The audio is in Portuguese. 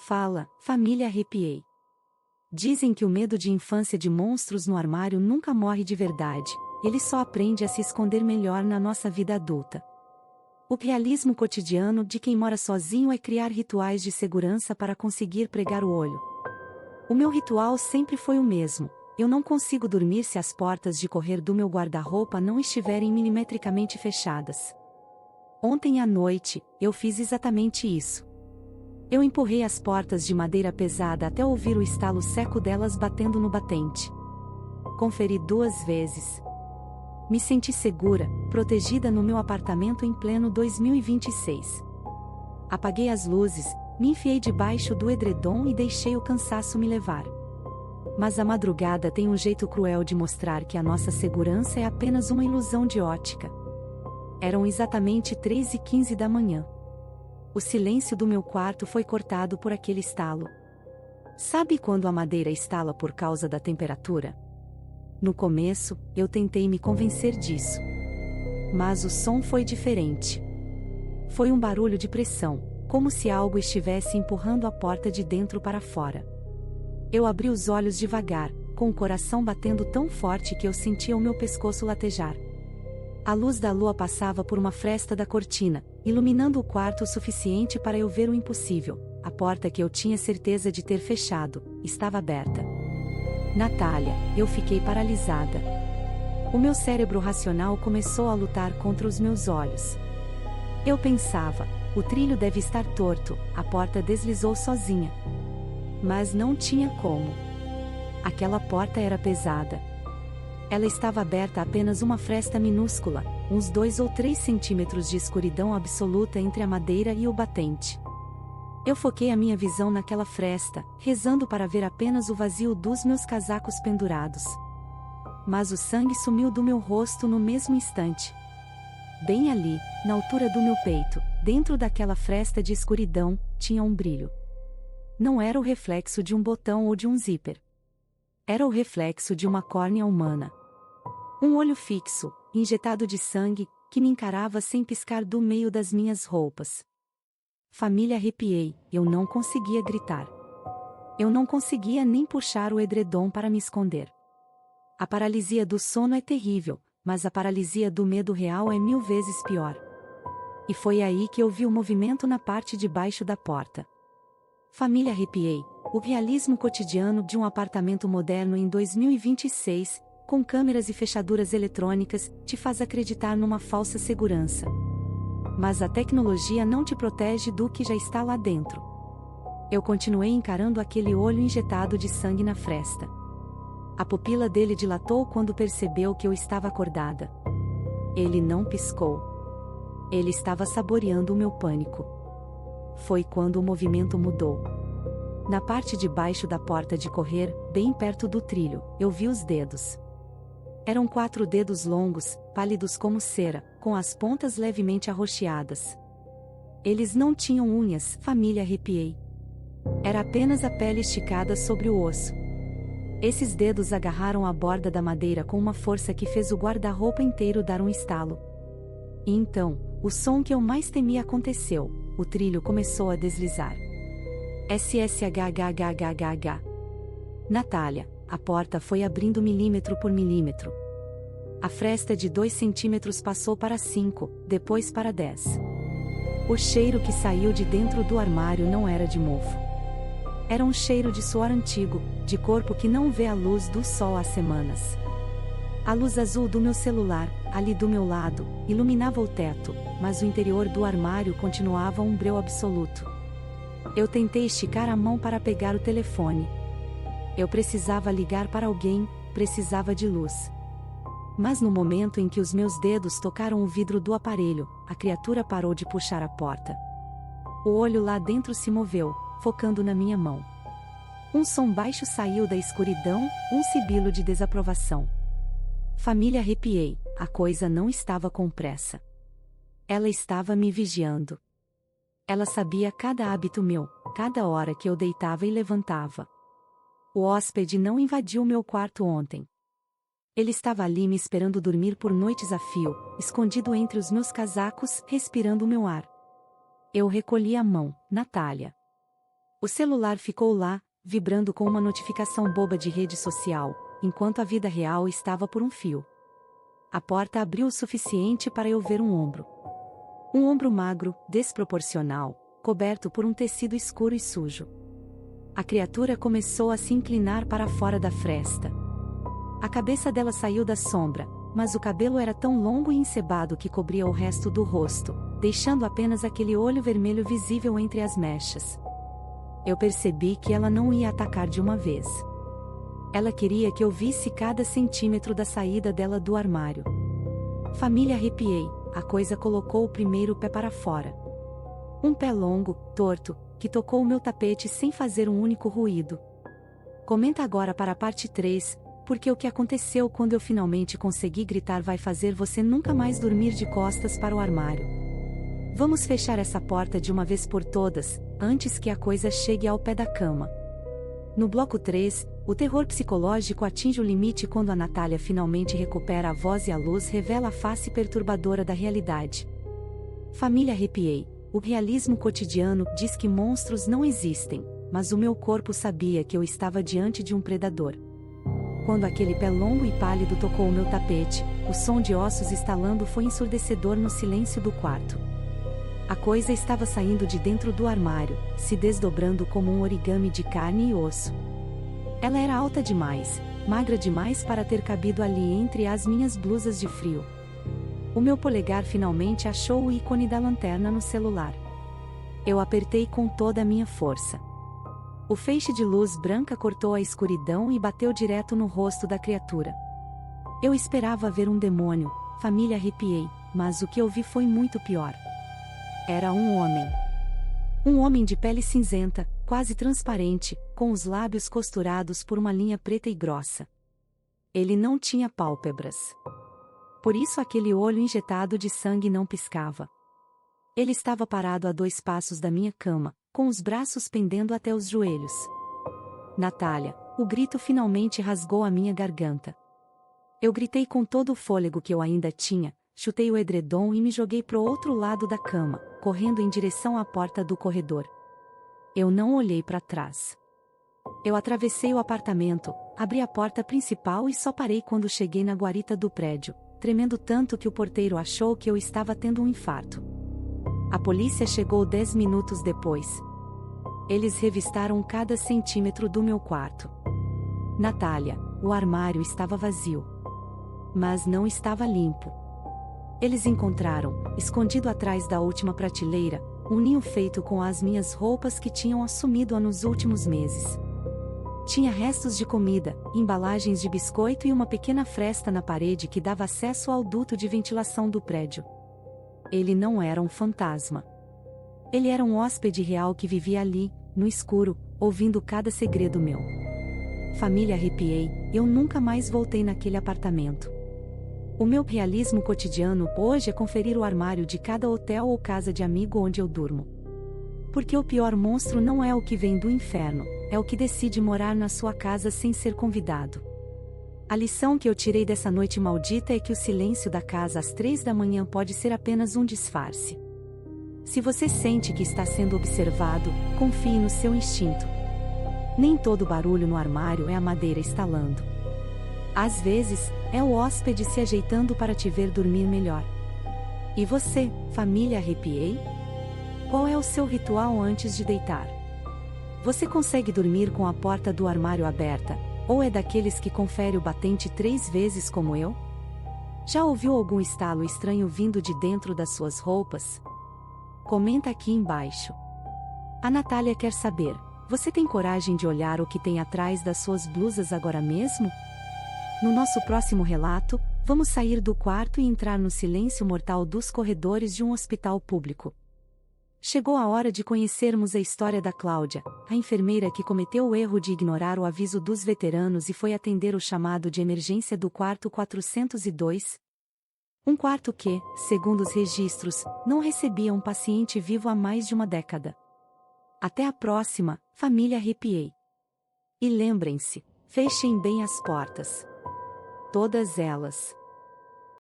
Fala, família arrepiei. Dizem que o medo de infância de monstros no armário nunca morre de verdade, ele só aprende a se esconder melhor na nossa vida adulta. O realismo cotidiano de quem mora sozinho é criar rituais de segurança para conseguir pregar o olho. O meu ritual sempre foi o mesmo: eu não consigo dormir se as portas de correr do meu guarda-roupa não estiverem milimetricamente fechadas. Ontem à noite, eu fiz exatamente isso. Eu empurrei as portas de madeira pesada até ouvir o estalo seco delas batendo no batente. Conferi 2 vezes. Me senti segura, protegida no meu apartamento em pleno 2026. Apaguei as luzes, me enfiei debaixo do edredom e deixei o cansaço me levar. Mas a madrugada tem um jeito cruel de mostrar que a nossa segurança é apenas uma ilusão de ótica. Eram exatamente 3h15 da manhã. O silêncio do meu quarto foi cortado por aquele estalo. Sabe quando a madeira estala por causa da temperatura? No começo, eu tentei me convencer disso. Mas o som foi diferente. Foi um barulho de pressão, como se algo estivesse empurrando a porta de dentro para fora. Eu abri os olhos devagar, com o coração batendo tão forte que eu sentia o meu pescoço latejar. A luz da lua passava por uma fresta da cortina, iluminando o quarto o suficiente para eu ver o impossível: a porta que eu tinha certeza de ter fechado, estava aberta. Natália, eu fiquei paralisada. O meu cérebro racional começou a lutar contra os meus olhos. Eu pensava: o trilho deve estar torto, a porta deslizou sozinha. Mas não tinha como. Aquela porta era pesada. Ela estava aberta a apenas uma fresta minúscula, uns 2 ou 3 centímetros de escuridão absoluta entre a madeira e o batente. Eu foquei a minha visão naquela fresta, rezando para ver apenas o vazio dos meus casacos pendurados. Mas o sangue sumiu do meu rosto no mesmo instante. Bem ali, na altura do meu peito, dentro daquela fresta de escuridão, tinha um brilho. Não era o reflexo de um botão ou de um zíper. Era o reflexo de uma córnea humana. Um olho fixo, injetado de sangue, que me encarava sem piscar do meio das minhas roupas. Família, arrepiei, eu não conseguia gritar. Eu não conseguia nem puxar o edredom para me esconder. A paralisia do sono é terrível, mas a paralisia do medo real é 1000 vezes pior. E foi aí que eu vi o movimento na parte de baixo da porta. Família, arrepiei. O realismo cotidiano de um apartamento moderno em 2026, com câmeras e fechaduras eletrônicas, te faz acreditar numa falsa segurança. Mas a tecnologia não te protege do que já está lá dentro. Eu continuei encarando aquele olho injetado de sangue na fresta. A pupila dele dilatou quando percebeu que eu estava acordada. Ele não piscou. Ele estava saboreando o meu pânico. Foi quando o movimento mudou. Na parte de baixo da porta de correr, bem perto do trilho, eu vi os dedos. Eram 4 dedos longos, pálidos como cera, com as pontas levemente arroxeadas. Eles não tinham unhas, família, arrepiei. Era apenas a pele esticada sobre o osso. Esses dedos agarraram a borda da madeira com uma força que fez o guarda-roupa inteiro dar um estalo. E então, o som que eu mais temia aconteceu: o trilho começou a deslizar. SSHHHHH. Natália, a porta foi abrindo milímetro por milímetro. A fresta de 2 centímetros passou para 5, depois para 10. O cheiro que saiu de dentro do armário não era de mofo. Era um cheiro de suor antigo, de corpo que não vê a luz do sol há semanas. A luz azul do meu celular, ali do meu lado, iluminava o teto, mas o interior do armário continuava um breu absoluto. Eu tentei esticar a mão para pegar o telefone. Eu precisava ligar para alguém, precisava de luz. Mas no momento em que os meus dedos tocaram o vidro do aparelho, a criatura parou de puxar a porta. O olho lá dentro se moveu, focando na minha mão. Um som baixo saiu da escuridão, um sibilo de desaprovação. Família, arrepiei, a coisa não estava com pressa. Ela estava me vigiando. Ela sabia cada hábito meu, cada hora que eu deitava e levantava. O hóspede não invadiu meu quarto ontem. Ele estava ali me esperando dormir por noites a fio, escondido entre os meus casacos, respirando o meu ar. Eu recolhi a mão, Natália. O celular ficou lá, vibrando com uma notificação boba de rede social, enquanto a vida real estava por um fio. A porta abriu o suficiente para eu ver um ombro. Um ombro magro, desproporcional, coberto por um tecido escuro e sujo. A criatura começou a se inclinar para fora da fresta. A cabeça dela saiu da sombra, mas o cabelo era tão longo e encebado que cobria o resto do rosto, deixando apenas aquele olho vermelho visível entre as mechas. Eu percebi que ela não ia atacar de uma vez. Ela queria que eu visse cada centímetro da saída dela do armário. Família, arrepiei, a coisa colocou o primeiro pé para fora. Um pé longo, torto, que tocou o meu tapete sem fazer um único ruído. Comenta agora para a parte 3, porque o que aconteceu quando eu finalmente consegui gritar vai fazer você nunca mais dormir de costas para o armário. Vamos fechar essa porta de uma vez por todas, antes que a coisa chegue ao pé da cama. No bloco 3, o terror psicológico atinge o limite quando a Natália finalmente recupera a voz e a luz revela a face perturbadora da realidade. Família, arrepiei. O realismo cotidiano diz que monstros não existem, mas o meu corpo sabia que eu estava diante de um predador. Quando aquele pé longo e pálido tocou o meu tapete, o som de ossos estalando foi ensurdecedor no silêncio do quarto. A coisa estava saindo de dentro do armário, se desdobrando como um origami de carne e osso. Ela era alta demais, magra demais para ter cabido ali entre as minhas blusas de frio. O meu polegar finalmente achou o ícone da lanterna no celular. Eu apertei com toda a minha força. O feixe de luz branca cortou a escuridão e bateu direto no rosto da criatura. Eu esperava ver um demônio, família, arrepiei, mas o que eu vi foi muito pior. Era um homem. Um homem de pele cinzenta, quase transparente, com os lábios costurados por uma linha preta e grossa. Ele não tinha pálpebras. Por isso aquele olho injetado de sangue não piscava. Ele estava parado a 2 passos da minha cama, com os braços pendendo até os joelhos. Natália, o grito finalmente rasgou a minha garganta. Eu gritei com todo o fôlego que eu ainda tinha, chutei o edredom e me joguei pro outro lado da cama, correndo em direção à porta do corredor. Eu não olhei para trás. Eu atravessei o apartamento, abri a porta principal e só parei quando cheguei na guarita do prédio, tremendo tanto que o porteiro achou que eu estava tendo um infarto. A polícia chegou 10 minutos depois. Eles revistaram cada centímetro do meu quarto. Natália, o armário estava vazio. Mas não estava limpo. Eles encontraram, escondido atrás da última prateleira, um ninho feito com as minhas roupas que tinham assumido-a nos últimos meses. Tinha restos de comida, embalagens de biscoito e uma pequena fresta na parede que dava acesso ao duto de ventilação do prédio. Ele não era um fantasma. Ele era um hóspede real que vivia ali, no escuro, ouvindo cada segredo meu. Família, arrepiei, eu nunca mais voltei naquele apartamento. O meu realismo cotidiano hoje é conferir o armário de cada hotel ou casa de amigo onde eu durmo. Porque o pior monstro não é o que vem do inferno, é o que decide morar na sua casa sem ser convidado. A lição que eu tirei dessa noite maldita é que o silêncio da casa às 3 da manhã pode ser apenas um disfarce. Se você sente que está sendo observado, confie no seu instinto. Nem todo barulho no armário é a madeira estalando. Às vezes, é o hóspede se ajeitando para te ver dormir melhor. E você, família, arrepiei? Qual é o seu ritual antes de deitar? Você consegue dormir com a porta do armário aberta, ou é daqueles que confere o batente 3 vezes como eu? Já ouviu algum estalo estranho vindo de dentro das suas roupas? Comenta aqui embaixo. A Natália quer saber, você tem coragem de olhar o que tem atrás das suas blusas agora mesmo? No nosso próximo relato, vamos sair do quarto e entrar no silêncio mortal dos corredores de um hospital público. Chegou a hora de conhecermos a história da Cláudia, a enfermeira que cometeu o erro de ignorar o aviso dos veteranos e foi atender o chamado de emergência do quarto 402. Um quarto que, segundo os registros, não recebia um paciente vivo há mais de uma década. Até a próxima, família, arrepiei. E lembrem-se, fechem bem as portas. Todas elas.